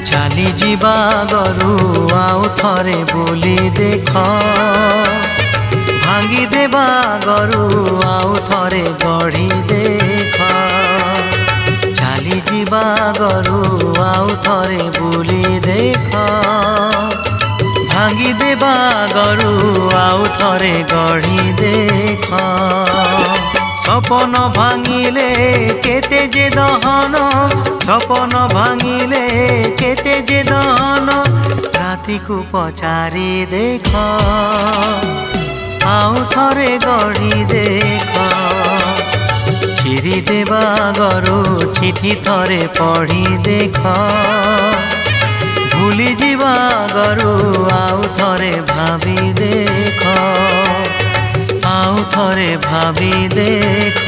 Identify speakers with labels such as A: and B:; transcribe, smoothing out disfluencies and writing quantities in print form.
A: ଚାଲି ଯିବା ଗରୁ ଆଉ ଥରେ ବୋଲି ଦେଖ, ଭାଙ୍ଗି ଦେବା ଗରୁ ଆଉ ଥରେ ଗଢ଼ି ଦେଖ। ଚାଲି ଯିବା ଗରୁ ଆଉ ଥରେ ବୋଲି ଦେଖ, ଭାଙ୍ଗି ଦେବା ଗରୁ ଆଉ ଥରେ ଗଢ଼ି ଦେଖ। সপন ভাঙিলে কেতে যে দহন, সপন ভাঙিলে কেতে যে দহন, রাতিকু পচারি দেখ আউ থরে গড়ি দেখ। চিরি দেবা গরু চিঠি থরে পড়ি দেখ, ভুলি ଯିବା গরু আউ থরে ভাবি দেখ, আউ থরে ভাবি দেখ।